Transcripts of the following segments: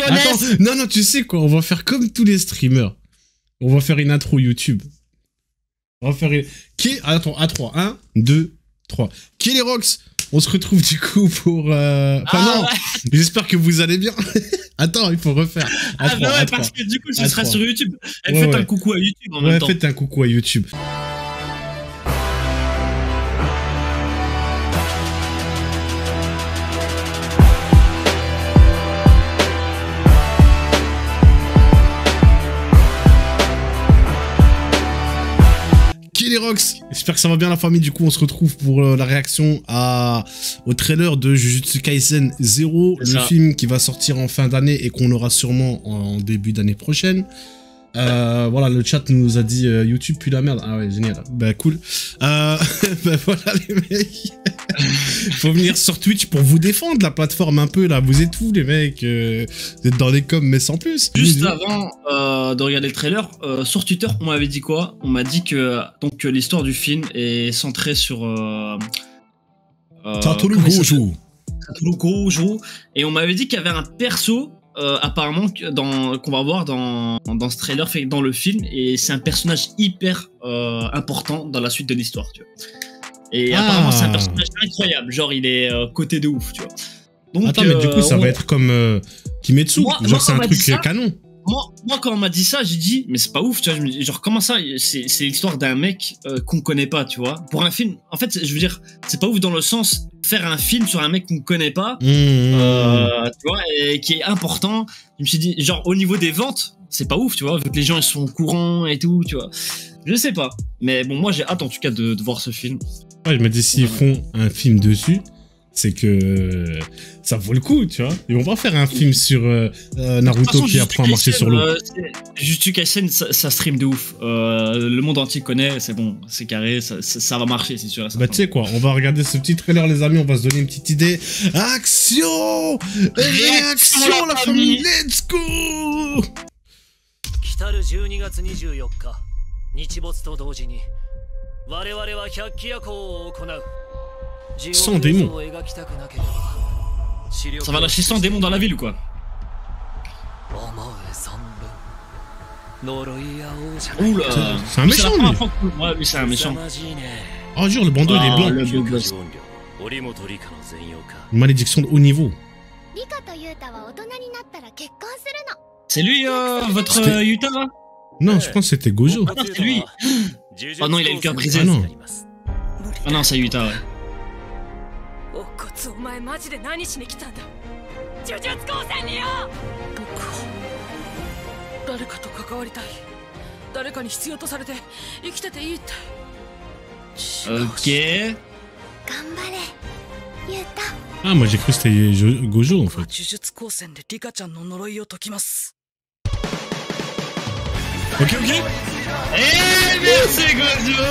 Attends, non, tu sais quoi, on va faire comme tous les streamers. On va faire une intro YouTube. On va faire une... Attends, à 3. 1, 2, 3. Kellyrox, on se retrouve du coup pour... Enfin non, ouais. J'espère que vous allez bien. Attends, il faut refaire. À 3, ouais, parce que du coup, ce sera sur YouTube. Faites un coucou à YouTube en même temps. Ouais, faites un coucou à YouTube. Kellyrox, j'espère que ça va bien la famille. Du coup on se retrouve pour la réaction au trailer de Jujutsu Kaisen 0, le film qui va sortir en fin d'année et qu'on aura sûrement en début d'année prochaine. Voilà, le chat nous a dit YouTube puis la merde. Ah ouais, génial. Bah cool. Bah voilà les mecs. Faut venir sur Twitch pour vous défendre la plateforme un peu là. Vous êtes où les mecs? Vous êtes dans les coms mais sans plus. Juste avant de regarder le trailer, sur Twitter on m'avait dit quoi? On m'a dit que donc l'histoire du film est centrée sur Satoru Gojo. Satoru Gojo. Et on m'avait dit qu'il y avait un perso apparemment qu'on va voir dans ce trailer, fait dans le film, et c'est un personnage hyper important dans la suite de l'histoire, tu vois. Et apparemment c'est un personnage incroyable, genre il est côté de ouf, tu vois. Donc, attends, mais du coup ça va être comme Kimetsu, genre c'est un truc canon. Moi quand on m'a dit ça, j'ai dit mais c'est pas ouf, tu vois. Je me dis genre comment ça, c'est l'histoire d'un mec qu'on connaît pas, tu vois. Pour un film, en fait je veux dire c'est pas ouf dans le sens faire un film sur un mec qu'on connaît pas, tu vois, et qui est important. Je me suis dit genre au niveau des ventes c'est pas ouf, tu vois, vu que les gens ils sont au courant et tout, tu vois. Je sais pas, mais bon moi j'ai hâte en tout cas de voir ce film. Ouais, je me dis s'ils font un film dessus, c'est que ça vaut le coup, tu vois. Ils vont pas faire un film sur Naruto qui apprend à marcher sur l'eau. Jujutsu Kaisen, ça stream de ouf. Le monde entier connaît, c'est bon, c'est carré, ça va marcher, c'est sûr. Bah tu sais quoi, on va regarder ce petit trailer les amis, on va se donner une petite idée. Action! Réaction la famille, let's go! Sans démons. Ça va lâcher 100 démons dans la ville ou quoi? Oula, c'est un méchant lui. Ouais, lui c'est un méchant. Oh jure, le bandeau il est blanc. Une malédiction de haut niveau. C'est lui votre Yuta là? Non, je pense que c'était Gojo. Ah c'est lui. Oh non, il a le cœur brisé. Ah non, c'est Yuta, ouais. Ok. Ah, moi j'ai cru que c'était Gojo en fait. Ok. Eh bien c'est Gojo.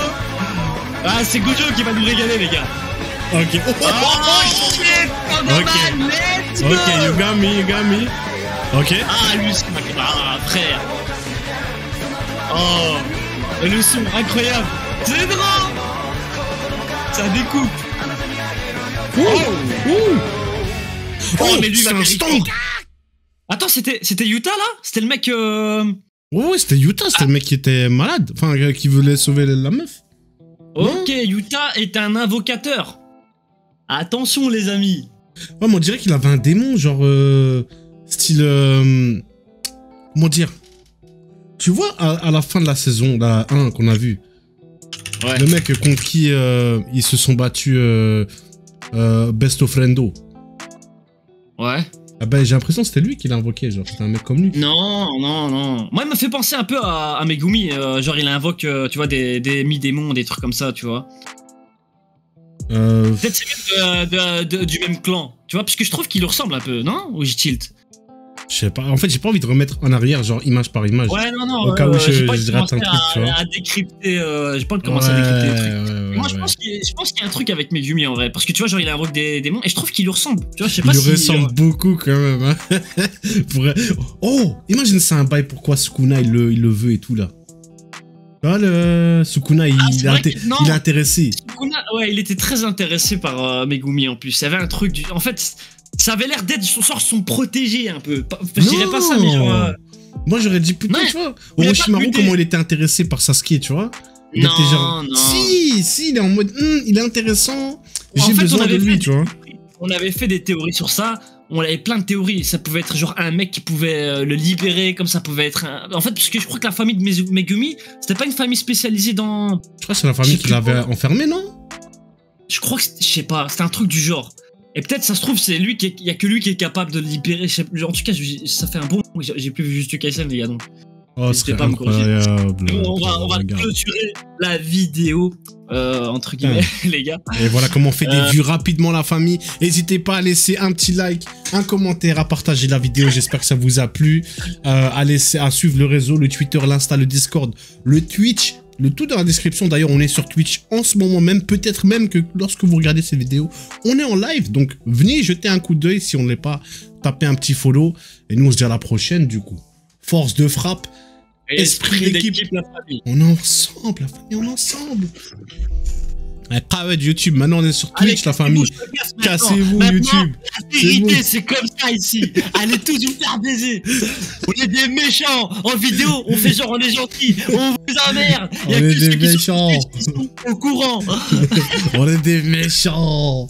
Ah c'est Gojo qui va nous régaler les gars. Ok. Oh shit. Ok, you got me. Ok. Ah lui c'est frère. Oh, le son incroyable. C'est drôle. Ça découpe. Oh mais lui va stand. Attends, c'était Yuta là? C'était le mec Ouais, c'était Yuta, c'était le mec qui était malade, enfin qui voulait sauver la meuf. Ok, Yuta est un invocateur. Attention les amis. Ouais, mais on dirait qu'il avait un démon, genre style comment dire? Tu vois à la fin de la saison, la 1 qu'on a vu, ouais. Le mec contre qui ils se sont battus Best of Friendo. Ouais. Ah bah j'ai l'impression que c'était lui qui l'a invoqué, genre c'était un mec comme lui. Non. Moi il me fait penser un peu à Megumi, genre il invoque, tu vois, des mi-démons, des trucs comme ça, tu vois. Peut-être c'est du même clan, tu vois, parce que je trouve qu'il lui ressemble un peu, non? Ou je tilt? Je sais pas, en fait j'ai pas envie de remettre en arrière, genre image par image. Ouais, non. Au cas où je rate un truc, tu vois. À décrypter, j'ai pas envie de commencer à décrypter les trucs. Moi je pense qu'il y a un truc avec Megumi en vrai, parce que tu vois, genre il invoque des démons, et je trouve qu'il lui ressemble, tu vois, je sais pas si... Il lui ressemble beaucoup quand même, hein. Oh, imagine c'est un bail pourquoi Sukuna il le veut et tout là. Ah, le Sukuna, il est intéressé. Sukuna, ouais, il était très intéressé par Megumi en plus. Il y avait un truc en fait, ça avait l'air d'être son protégé un peu. Je dirais pas ça, mais genre. Moi, j'aurais dit plutôt, tu vois, Orochimaru, comment il était intéressé par Sasuke, tu vois. Il était genre, non. Si, il est en mode, il est intéressant. J'ai besoin de lui, tu vois. On avait fait des théories sur ça. On avait plein de théories. Ça pouvait être genre un mec qui pouvait le libérer, comme ça pouvait être un... En fait, parce que je crois que la famille de Megumi, c'était pas une famille spécialisée dans... Je crois que c'est la famille qui l'avait enfermé, non? Je crois que... Je sais pas, c'était un truc du genre. Et peut-être, ça se trouve, c'est lui il y a que lui qui est capable de le libérer. En tout cas, ça fait un bon... J'ai plus vu Jujutsu Kaisen, les gars, donc... Oh, c'est incroyable. On va clôturer la vidéo, entre guillemets, les gars. Et voilà comment on fait des vues rapidement, la famille. N'hésitez pas à laisser un petit like, un commentaire, à partager la vidéo. J'espère que ça vous a plu. À suivre le réseau, le Twitter, l'Insta, le Discord, le Twitch. Le tout dans la description. D'ailleurs, on est sur Twitch en ce moment même. Peut-être même que lorsque vous regardez ces vidéos, on est en live. Donc, venez jeter un coup d'œil si on ne l'est pas. Tapez un petit follow. Et nous, on se dit à la prochaine, du coup. Force de frappe. Esprit d'équipe, la famille. On est ensemble, la famille, on est ensemble. Travail de YouTube, maintenant on est sur Twitch. Allez, la famille. Cassez-vous YouTube. La vérité, c'est comme ça ici. Allez tous vous faire baiser. On est des méchants. En vidéo, on fait genre on est gentils. On vous emmerde. On est des méchants. Qui sont au courant. On est des méchants.